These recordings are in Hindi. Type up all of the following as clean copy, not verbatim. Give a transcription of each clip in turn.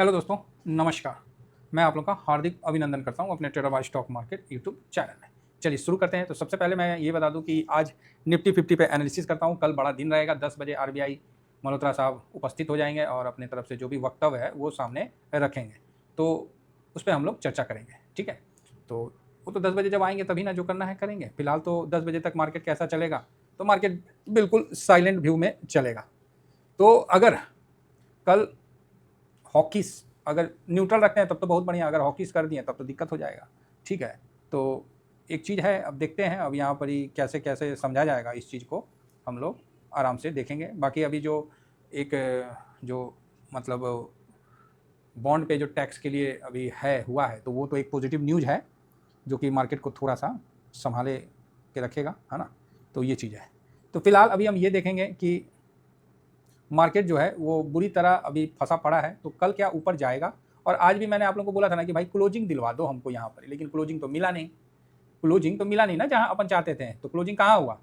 हेलो दोस्तों, नमस्कार। मैं आप लोग का हार्दिक अभिनंदन करता हूं अपने trader by stock market YouTube channel में। चलिए शुरू करते हैं। तो सबसे पहले मैं ये बता दूं कि आज निफ्टी 50 पे एनालिसिस करता हूं। कल बड़ा दिन रहेगा, 10 बजे आरबीआई मल्होत्रा साहब उपस्थित हो जाएंगे और अपने तरफ से जो भी वक्तव्य है वो सामने रखेंगे, तो उस पर हम लोग चर्चा करेंगे। ठीक है, तो वो तो 10 बजे जब आएंगे तभी ना जो करना है करेंगे। फिलहाल तो 10 बजे तक मार्केट कैसा चलेगा, तो मार्केट बिल्कुल साइलेंट व्यू में चलेगा। तो अगर कल हॉकीस अगर न्यूट्रल रखते हैं तब तो बहुत बढ़िया, अगर हॉकीस कर दिए तब तो दिक्कत हो जाएगा। ठीक है, तो एक चीज़ है, अब देखते हैं अब यहाँ पर ही कैसे कैसे समझा जाएगा इस चीज़ को, हम लोग आराम से देखेंगे। बाकी अभी जो एक जो मतलब बॉन्ड पे जो टैक्स के लिए अभी हुआ है, तो वो तो एक पॉजिटिव न्यूज़ है जो कि मार्केट को थोड़ा सा संभाले के रखेगा, है ना। तो ये चीज़ है। तो फिलहाल अभी हम ये देखेंगे कि मार्केट जो है वो बुरी तरह अभी फंसा पड़ा है, तो कल क्या ऊपर जाएगा। और आज भी मैंने आप लोगों को बोला था ना कि भाई क्लोजिंग दिलवा दो हमको यहाँ पर, लेकिन क्लोजिंग तो मिला नहीं। क्लोजिंग तो मिला नहीं ना जहाँ अपन चाहते थे। तो क्लोजिंग कहाँ हुआ,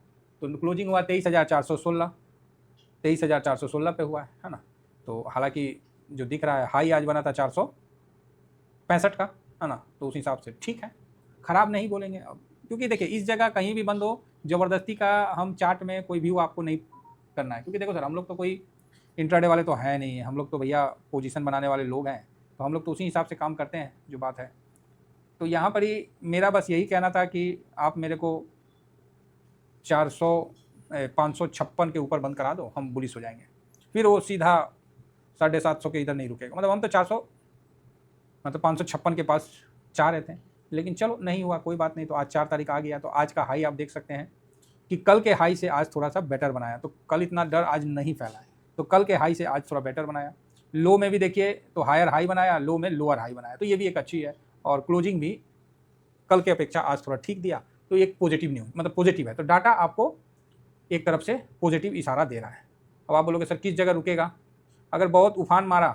तो क्लोजिंग हुआ 23,416, 23,416 पे हुआ है ना। तो हालांकि जो दिख रहा है हाई आज बना था 465 का, है ना। तो उस हिसाब से ठीक है, ख़राब नहीं बोलेंगे अब, क्योंकि देखिए इस जगह कहीं भी बंद हो, ज़बरदस्ती का हम चार्ट में कोई व्यू आपको नहीं करना है। क्योंकि देखो सर, हम लोग तो कोई इंट्राडे वाले तो है नहीं, हम लोग तो भैया पोजीशन बनाने वाले लोग हैं, तो हम लोग तो उसी हिसाब से काम करते हैं जो बात है। तो यहाँ पर ही मेरा बस यही कहना था कि आप मेरे को 556 के ऊपर बंद करा दो, हम बुलिश हो जाएंगे। फिर वो सीधा 750 के इधर नहीं रुकेगा। मतलब हम तो 400 मतलब 556 के पास चाह रहे थे, लेकिन चलो नहीं हुआ, कोई बात नहीं। तो आज 4 तारीख आ गया, तो आज का हाई आप देख सकते हैं कि कल के हाई से आज थोड़ा सा बेटर बनाया। तो कल इतना डर आज नहीं फैला है, तो कल के हाई से आज थोड़ा बेटर बनाया। लो में भी देखिए तो हायर हाई बनाया, लो में लोअर हाई बनाया, तो ये भी एक अच्छी है। और क्लोजिंग भी कल के अपेक्षा आज थोड़ा ठीक दिया, तो एक पॉजिटिव न्यूज मतलब पॉजिटिव है। तो डाटा आपको एक तरफ से पॉजिटिव इशारा दे रहा है। अब आप बोलोगे सर किस जगह रुकेगा, अगर बहुत उफान मारा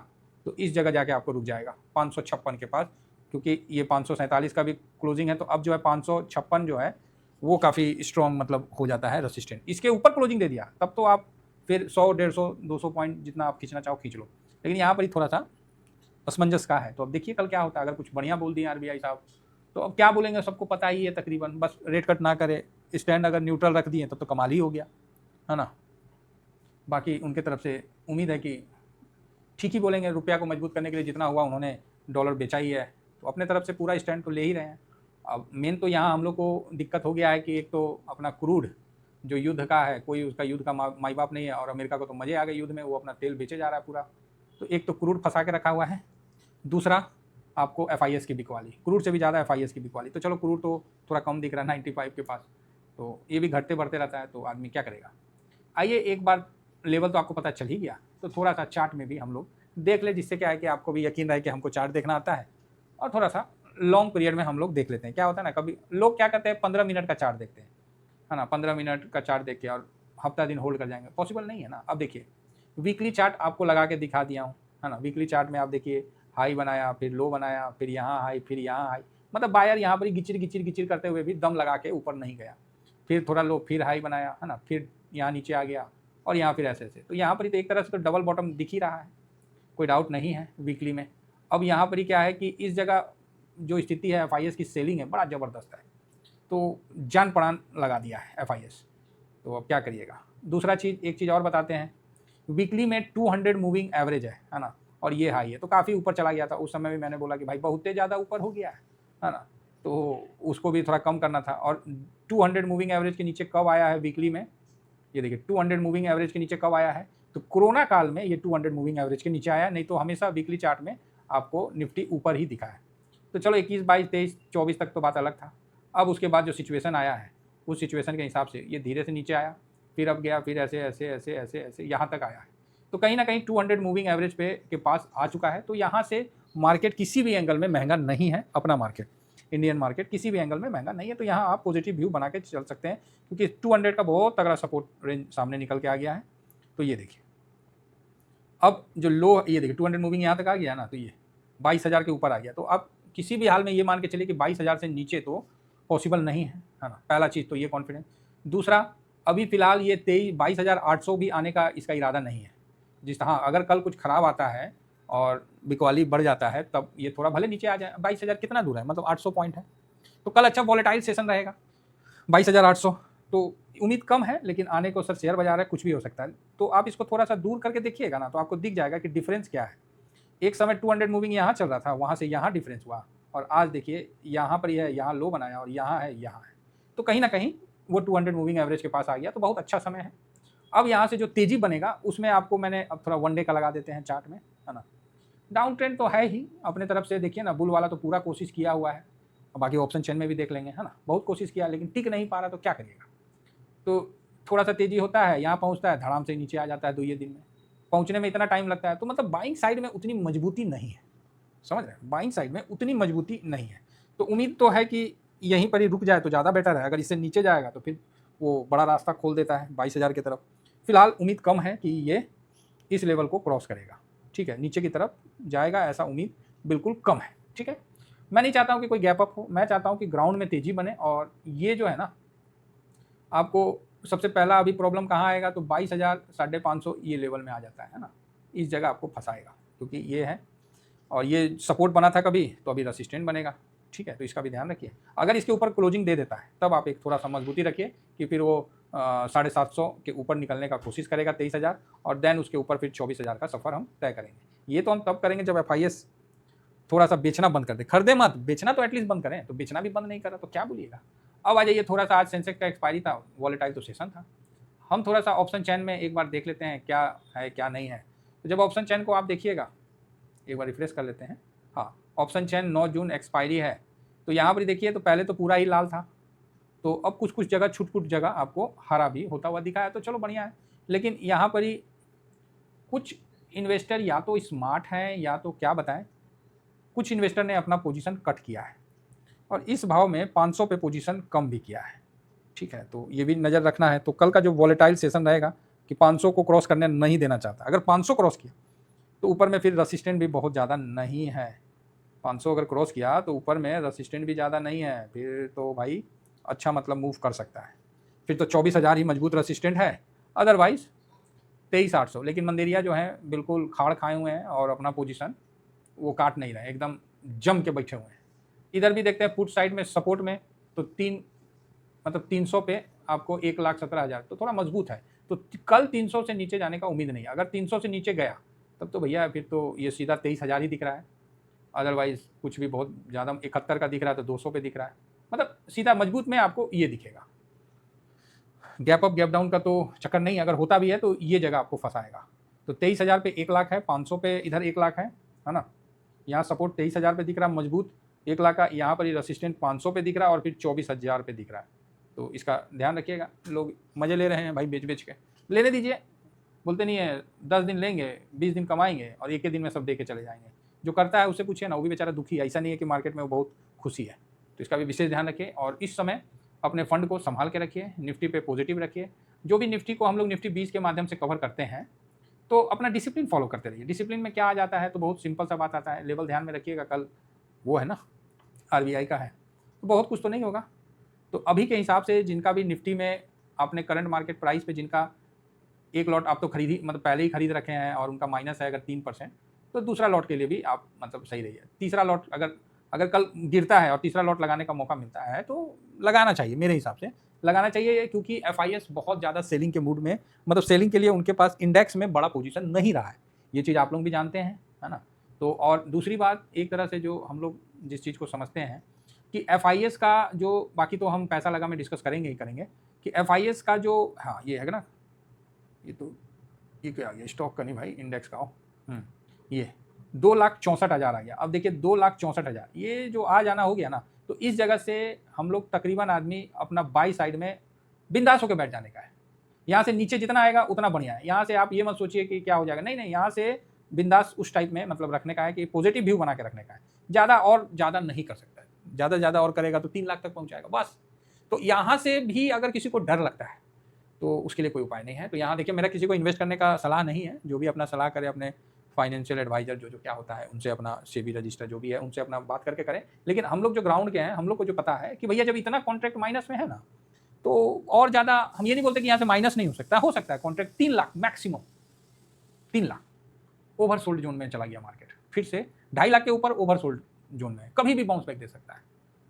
तो इस जगह जाके आपको रुक जाएगा 556 के पास, क्योंकि ये 547 का भी क्लोजिंग है। तो अब जो है 556 जो है वो काफ़ी स्ट्रॉन्ग मतलब हो जाता है रेसिस्टेंट। इसके ऊपर क्लोजिंग दे दिया तब तो आप फिर 100, 150, 200 पॉइंट जितना आप खींचना चाहो खींच लो, लेकिन यहाँ पर ही थोड़ा सा असमंजस का है। तो अब देखिए कल क्या होता है। अगर कुछ बढ़िया बोल दिए आरबीआई साहब, तो अब क्या बोलेंगे सबको पता ही है तकरीबन। बस रेट कट ना करे, स्टैंड अगर न्यूट्रल रख दिए तब तो कमाल ही हो गया, है ना। बाकी उनके तरफ से उम्मीद है कि ठीक ही बोलेंगे। रुपया को मजबूत करने के लिए जितना हुआ उन्होंने डॉलर बेचा ही है, तो अपने तरफ से पूरा स्टैंड तो ले ही रहे हैं। अब मेन तो यहाँ हम लोग को दिक्कत हो गया है कि एक तो अपना क्रूड जो युद्ध का है, कोई उसका युद्ध का माई बाप नहीं है, और अमेरिका को तो मज़े आ गए युद्ध में, वो अपना तेल बेचे जा रहा है पूरा। तो एक तो क्रूड फंसा के रखा हुआ है, दूसरा आपको FIS की बिकवाली, क्रूड से भी ज़्यादा FIS की बिकवाली। तो चलो क्रूड तो थोड़ा कम दिख रहा है 95 के पास, तो ये भी घटते बढ़ते रहता है, तो आदमी क्या करेगा। आइए एक बार लेवल तो आपको पता चल ही गया, तो थोड़ा सा चार्ट में भी हम लोग देख ले, जिससे क्या है कि आपको भी यकीन रहे कि हमको चार्ट देखना आता है। और थोड़ा सा लॉन्ग पीरियड में हम लोग देख लेते हैं। क्या होता है ना, कभी लोग क्या करते हैं 15 मिनट का चार्ट देखते हैं, है ना। 15 मिनट का चार्ट देख के और हफ्ता दिन होल्ड कर जाएंगे, पॉसिबल नहीं है ना। अब देखिए वीकली चार्ट आपको लगा के दिखा दिया हूँ, है ना। वीकली चार्ट में आप देखिए हाई बनाया, फिर लो बनाया, फिर यहाँ हाई, फिर यहाँ हाई। मतलब बायर यहाँ पर गिचिर गिचिर गिचिर करते हुए भी दम लगा के ऊपर नहीं गया। फिर थोड़ा लो, फिर हाई बनाया, है ना, फिर यहाँ नीचे आ गया, और यहाँ फिर ऐसे ऐसे। तो यहाँ पर ही तो एक तरह से तो डबल बॉटम दिख ही रहा है, कोई डाउट नहीं है वीकली में। अब यहाँ पर ही क्या है कि इस जगह जो स्थिति है FIS की सेलिंग है बड़ा ज़बरदस्त है, तो जान पड़ान लगा दिया है FIS। तो अब क्या करिएगा। दूसरा चीज़, एक चीज़ और बताते हैं, वीकली में 200 मूविंग एवरेज है ना, और ये हाई है, तो काफ़ी ऊपर चला गया था। उस समय भी मैंने बोला कि भाई बहुत ज़्यादा ऊपर हो गया है ना, तो उसको भी थोड़ा कम करना था। और 200 मूविंग एवरेज के नीचे कब आया है वीकली में, ये देखिए 200 मूविंग एवरेज के नीचे कब आया है, तो कोरोना काल में ये 200 मूविंग एवरेज के नीचे आया, नहीं तो हमेशा वीकली चार्ट में आपको निफ्टी ऊपर ही दिखा है। तो चलो 21, 22, 23, 24 तक तो बात अलग था। अब उसके बाद जो सिचुएशन आया है, उस सिचुएशन के हिसाब से ये धीरे से नीचे आया, फिर अब गया, फिर ऐसे ऐसे ऐसे ऐसे ऐसे यहाँ तक आया है। तो कहीं ना कहीं 200 मूविंग एवरेज पे के पास आ चुका है। तो यहाँ से मार्केट किसी भी एंगल में महंगा नहीं है। अपना मार्केट, इंडियन मार्केट किसी भी एंगल में महंगा नहीं है। तो यहाँ आप पॉजिटिव व्यू बना के चल सकते हैं, क्योंकि 200 का बहुत तगड़ा सपोर्ट रेंज सामने निकल के आ गया है। तो ये देखिए अब जो लो, ये देखिए 200 मूविंग यहाँ तक आ गया ना, तो ये 22,000 के ऊपर आ गया। तो अब किसी भी हाल में ये मान के चलिए कि 22,000 से नीचे तो पॉसिबल नहीं है ना। पहला चीज़ तो ये कॉन्फिडेंस। दूसरा, अभी फिलहाल ये 22,800 भी आने का इसका इरादा नहीं है। जिस हाँ, अगर कल कुछ ख़राब आता है और बिकवाली बढ़ जाता है तब ये थोड़ा भले नीचे आ जाए। 22,000 कितना दूर है, मतलब 800 पॉइंट है। तो कल अच्छा वॉलेटाइल सेशन रहेगा 22,800, तो उम्मीद कम है, लेकिन आने को सर शेयर बाजार है, कुछ भी हो सकता है। तो आप इसको थोड़ा सा दूर करके देखिएगा ना, तो आपको दिख जाएगा कि डिफरेंस क्या है। एक समय 200 मूविंग यहाँ चल रहा था, वहाँ से यहाँ डिफरेंस हुआ, और आज देखिए यहाँ पर ही है, यहाँ लो बनाया और यहाँ है, यहाँ है। तो कहीं ना कहीं वो 200 मूविंग एवरेज के पास आ गया, तो बहुत अच्छा समय है। अब यहाँ से जो तेजी बनेगा उसमें आपको मैंने अब थोड़ा वन डे का लगा देते हैं चार्ट में, है ना। डाउन ट्रेंड तो है ही अपने तरफ से, देखिए ना, बुल वाला तो पूरा कोशिश किया हुआ है, बाकी ऑप्शन चेन में भी देख लेंगे, है ना, बहुत कोशिश किया लेकिन टिक नहीं पा रहा, तो क्या करिएगा। तो थोड़ा सा तेजी होता है, यहाँ पहुँचता है, धड़ाम से नीचे आ जाता है, 2 दिन में पहुँचने में इतना टाइम लगता है। तो मतलब बाइंग साइड में उतनी मजबूती नहीं है, समझ रहे हैं, बाइंग साइड में उतनी मजबूती नहीं है। तो उम्मीद तो है कि यहीं पर ही रुक जाए तो ज़्यादा बेटर है। अगर इससे नीचे जाएगा तो फिर वो बड़ा रास्ता खोल देता है 22,000 की तरफ। फिलहाल उम्मीद कम है कि ये इस लेवल को क्रॉस करेगा, ठीक है, नीचे की तरफ जाएगा, ऐसा उम्मीद बिल्कुल कम है, ठीक है। मैं नहीं चाहता हूँ कि कोई गैप अप हो, मैं चाहता हूँ कि ग्राउंड में तेजी बने। और ये जो है ना, आपको सबसे पहला अभी प्रॉब्लम कहाँ आएगा, तो 22,000 550 ये लेवल में आ जाता है ना, इस जगह आपको फंसाएगा, क्योंकि ये है और ये सपोर्ट बना था कभी, तो अभी रेसिस्टेंट बनेगा, ठीक है। तो इसका भी ध्यान रखिए। अगर इसके ऊपर क्लोजिंग दे देता है तब आप एक थोड़ा सा मजबूती रखिए कि फिर वो 750 के ऊपर निकलने का कोशिश करेगा 23,000, और देन उसके ऊपर फिर 24,000 का सफ़र हम तय करेंगे। ये तो हम तब करेंगे जब FIS थोड़ा सा बेचना बंद कर दे, खरीदे मत, बेचना तो एटलीस्ट बंद करें। तो बेचना भी बंद नहीं करा तो क्या बोलिएगा। अब आ जाइए, थोड़ा सा आज सेंसेक्स का एक्सपायरी था, वॉलेटाइल तो सेशन था, हम थोड़ा सा ऑप्शन चैन में एक बार देख लेते हैं क्या है क्या नहीं है। तो जब ऑप्शन चैन को आप देखिएगा, एक बार रिफ्रेश कर लेते हैं, हाँ, ऑप्शन चैन 9 जून एक्सपायरी है। तो यहाँ पर देखिए, तो पहले तो पूरा ही लाल था, तो अब कुछ कुछ जगह छुट जगह आपको हरा भी होता हुआ दिखा है, तो चलो बढ़िया है। लेकिन यहाँ पर ही कुछ इन्वेस्टर या तो स्मार्ट हैं या तो क्या बताएं, कुछ इन्वेस्टर ने अपना पोजीशन कट किया है और इस भाव में 500 पे पोजीशन कम भी किया है, ठीक है। तो ये भी नज़र रखना है। तो कल का जो वॉलेटाइल सेशन रहेगा कि 500 को क्रॉस करने नहीं देना चाहता। अगर 500 क्रॉस किया तो ऊपर में फिर रेसिस्टेंट भी बहुत ज़्यादा नहीं है। 500 अगर क्रॉस किया तो ऊपर में रेसिस्टेंट भी ज़्यादा नहीं है, फिर तो भाई अच्छा मतलब मूव कर सकता है। फिर तो 24,000 ही मजबूत रेसिस्टेंट है, अदरवाइज 23,800। लेकिन मंदेरिया जो है बिल्कुल खाड़ खाए हुए हैं और अपना पोजीशन वो काट नहीं रहे, एकदम जम के बैठे हुए हैं। इधर भी देखते हैं पुट साइड में सपोर्ट में, तो 300 पे आपको 1,17,000, तो थोड़ा मजबूत है। तो कल 300 से नीचे जाने का उम्मीद नहीं है। अगर 300 से नीचे गया तब तो भैया फिर तो ये सीधा 23,000 ही दिख रहा है, अदरवाइज कुछ भी बहुत ज़्यादा 71 का दिख रहा है तो 200 पे दिख रहा है, मतलब सीधा मजबूत में आपको ये दिखेगा। गैप अप गैप डाउन का तो चक्कर नहीं, अगर होता भी है तो ये जगह आपको फंसाएगा। तो 23,000 पे 1 लाख है, 500 पे इधर 1 लाख है ना। यहाँ सपोर्ट 23,000 पे दिख रहा है मजबूत 1 लाख का, यहाँ पर ही रेसिस्टेंट 500 पे दिख रहा है और फिर 24,000 पे दिख रहा है। तो इसका ध्यान रखिएगा। लोग मज़े ले रहे हैं भाई, बेच के लेने दीजिए, बोलते नहीं है 10 दिन लेंगे 20 दिन कमाएंगे और एक ही दिन में सब दे के चले जाएंगे। जो करता है उससे पूछिए ना, वो भी बेचारा दुखी है। ऐसा नहीं है कि मार्केट में वो बहुत खुशी है। तो इसका भी विशेष ध्यान रखिए और इस समय अपने फंड को संभाल के रखिए, निफ्टी पे पॉजिटिव रखिए। जो भी निफ्टी को हम लोग निफ्टी 20 के माध्यम से कवर करते हैं, तो अपना डिसिप्लिन फॉलो करते रहिए। डिसिप्लिन में क्या आ जाता है, तो बहुत सिंपल सा बात आता है, लेवल ध्यान में रखिएगा। कल वो है ना RBI का है, तो बहुत कुछ तो नहीं होगा। तो अभी के हिसाब से जिनका भी निफ्टी में आपने करंट मार्केट प्राइस पे जिनका एक लॉट आप तो खरीदी, मतलब पहले ही खरीद रखे हैं और उनका माइनस है अगर 3%, तो दूसरा लॉट के लिए भी आप मतलब सही रहिए। तीसरा लॉट अगर कल गिरता है और तीसरा लॉट लगाने का मौका मिलता है तो लगाना चाहिए, मेरे हिसाब से लगाना चाहिए, क्योंकि FIS बहुत ज़्यादा सेलिंग के मूड में, मतलब सेलिंग के लिए उनके पास इंडेक्स में बड़ा पोजीशन नहीं रहा है। ये चीज़ आप लोग भी जानते हैं, है ना। तो और दूसरी बात, एक तरह से जो हम लोग जिस चीज़ को समझते हैं कि FIS का जो, बाकी तो हम पैसा लगा में डिस्कस करेंगे ही करेंगे कि FIS का जो, हाँ ये है ना, ये क्या आ गया, स्टॉक का नहीं भाई, इंडेक्स का हो, ये 2,64,000 आ गया। अब देखिए 2,64,000 ये जो आ जाना हो गया ना, तो इस जगह से हम लोग तकरीबन आदमी अपना बाई साइड में बिंदास होकर बैठ जाने का है। यहाँ से नीचे जितना आएगा उतना बढ़िया है। यहाँ से आप ये मत सोचिए कि क्या हो जाएगा, नहीं, यहाँ से बिंदास उस टाइप में मतलब रखने का है कि पॉजिटिव व्यू बना के रखने का है। ज़्यादा नहीं कर सकता है, ज़्यादा और करेगा तो 3 लाख तक पहुँचाएगा बस। तो यहाँ से भी अगर किसी को डर लगता है तो उसके लिए कोई उपाय नहीं है। तो यहाँ देखिए, मेरा किसी को इन्वेस्ट करने का सलाह नहीं है, जो भी अपना सलाह करे अपने फाइनेंशियल एडवाइजर जो क्या होता है उनसे, अपना सेबी रजिस्टर जो भी है उनसे अपना बात करके करें। लेकिन हम लोग जो ग्राउंड के हैं, हम लोग को जो पता है कि भैया जब इतना कॉन्ट्रैक्ट माइनस में है ना, तो और ज़्यादा हम ये नहीं बोलते कि यहाँ से माइनस नहीं हो सकता है contract 3 lakh maximum, 3 lakh oversold zone में चला गया मार्केट, फिर से 2.5 लाख के ऊपर ओवरसोल्ड जोन में, कभी भी बाउंस बैक दे सकता है,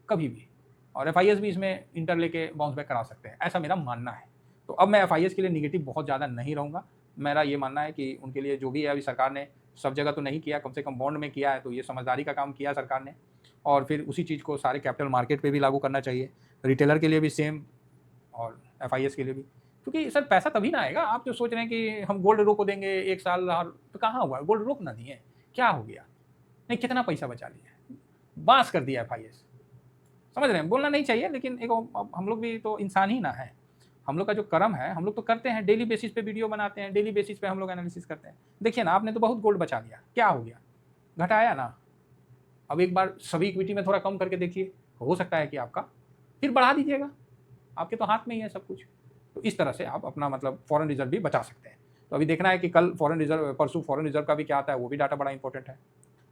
कभी भी। और FIS भी इसमें इंटर लेके बाउंस बैक करा सकते हैं, ऐसा मेरा मानना है। तो अब मैं FIS के लिए निगेटिव बहुत ज़्यादा नहीं रहूँगा। मेरा ये मानना है कि उनके लिए जो भी है, अभी सरकार ने सब जगह तो नहीं किया, कम से कम बॉन्ड में किया है, तो ये समझदारी का काम किया सरकार ने, और फिर उसी चीज़ को सारे कैपिटल मार्केट पे भी लागू करना चाहिए, रिटेलर के लिए भी सेम और FIS के लिए भी। क्योंकि सर पैसा तभी ना आएगा, आप जो सोच रहे हैं कि हम गोल्ड रोको देंगे 1 साल, और तो कहाँ हुआ, गोल्ड रोक ना दिए, क्या हो गया, नहीं कितना पैसा बचा लिया, बांस कर दिया FIS, समझ रहे हैं। बोलना नहीं चाहिए, लेकिन एक हम लोग भी तो इंसान ही ना है, हम लोग का जो कर्म है, हम लोग तो करते हैं, डेली बेसिस पे वीडियो बनाते हैं, डेली बेसिस पे हम लोग एनालिसिस करते हैं। देखिए ना, आपने तो बहुत गोल्ड बचा लिया, क्या हो गया, घटाया ना। अब एक बार सभी इक्विटी में थोड़ा कम करके देखिए, हो सकता है कि आपका फिर बढ़ा दीजिएगा, आपके तो हाथ में ही है सब कुछ। तो इस तरह से आप अपना मतलब फॉरेन रिजर्व भी बचा सकते हैं। तो अभी देखना है कि कल फॉरेन रिजर्व, परसों फॉरेन रिजर्व का भी क्या आता है, वो भी डाटा बड़ा इंपॉर्टेंट है।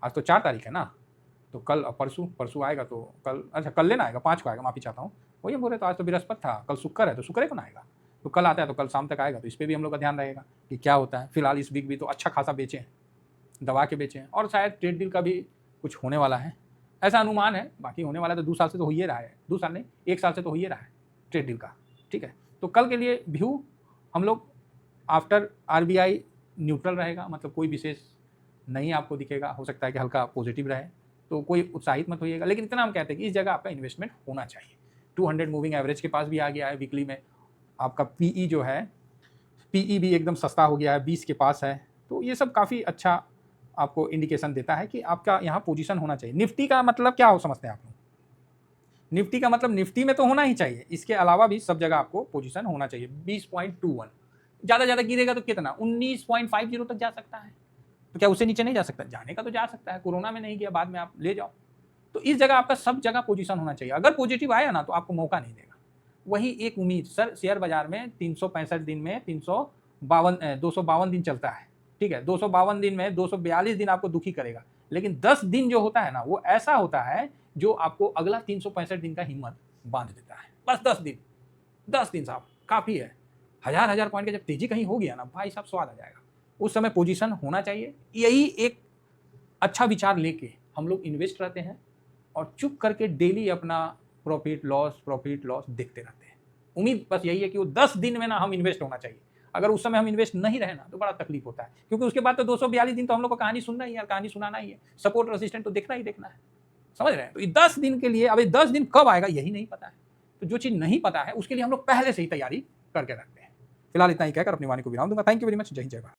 आज तो 4 तारीख है ना, तो कल परसों आएगा, तो कल, अच्छा कल लेना आएगा, 5 को आएगा, माफ़ी चाहता हूँ, वही बोल रहे, तो आज तो बृहस्पति था, कल शुक्र है, तो शुक्र को ना आएगा, तो कल आता है, तो कल शाम तक आएगा। तो इस पर भी हम लोग का ध्यान रहेगा कि क्या होता है। फिलहाल इस वीक भी तो अच्छा खासा बेचे हैं, दबा के बेचे हैं, और शायद ट्रेड डील का भी कुछ होने वाला है, ऐसा अनुमान है। बाकी होने वाला तो 2 साल से तो हो ही रहा है, 2 साल नहीं 1 साल से तो हो ही रहा है ट्रेड डील का, ठीक है। तो कल के लिए व्यू हम लोग आफ्टर RBI न्यूट्रल रहेगा, मतलब कोई विशेष नहीं आपको दिखेगा, हो सकता है कि हल्का पॉजिटिव रहे, तो कोई उत्साहित मत होइएगा। लेकिन इतना हम कहते हैं कि इस जगह आपका इन्वेस्टमेंट होना चाहिए। 200 मूविंग एवरेज के पास भी आ गया है, वीकली में आपका PE जो है, PE भी एकदम सस्ता हो गया है, 20 के पास है। तो ये सब काफ़ी अच्छा आपको इंडिकेशन देता है कि आपका यहाँ पोजीशन होना चाहिए। निफ्टी का मतलब क्या हो समझते हैं आप लोग, निफ्टी का मतलब निफ्टी में तो होना ही चाहिए, इसके अलावा भी सब जगह आपको पोजीशन होना चाहिए। 20.21 ज़्यादा गिरेगा तो कितना, 19.50 तक जा सकता है, तो क्या उससे नीचे नहीं जा सकता, जाने का तो जा सकता है, कोरोना में नहीं गया, बाद में आप ले जाओ। तो इस जगह आपका सब जगह पोजीशन होना चाहिए। अगर पॉजिटिव आया ना तो आपको मौका नहीं देगा। वही एक उम्मीद, सर शेयर बाजार में 365 दिन में 252 दिन चलता है, ठीक है, 252 दिन में 242 दिन आपको दुखी करेगा, लेकिन 10 दिन जो होता है ना, वो ऐसा होता है जो आपको अगला 365 दिन का हिम्मत बांध देता है। बस 10 दिन साहब काफ़ी है। हजार पॉइंट का जब तेजी कहीं हो गया ना भाई साहब, स्वाद आ जाएगा। उस समय पोजीशन होना चाहिए। यही एक अच्छा विचार लेके हम लोग इन्वेस्ट रहते हैं और चुप करके डेली अपना प्रॉफिट लॉस देखते रहते हैं। उम्मीद बस यही है कि वो 10 दिन में ना हम इन्वेस्ट होना चाहिए। अगर उस समय हम इन्वेस्ट नहीं रहे ना तो बड़ा तकलीफ होता है, क्योंकि उसके बाद तो 242 दिन तो हम लोग को कहानी सुनना ही है, कहानी सुनाना ही है, सपोर्ट रेसिस्टेंट तो देखना ही देखना है, समझ रहे हैं। तो ये 10 दिन के लिए, अब ये 10 दिन कब आएगा यही नहीं पता है। तो जो चीज़ नहीं पता है उसके लिए हम लोग पहले से ही तैयारी करके रखते हैं। फिलहाल इतना ही कहकर अपनी वाणी को विराम दूंगा। Thank you very much. जय हिंद, जय भारत।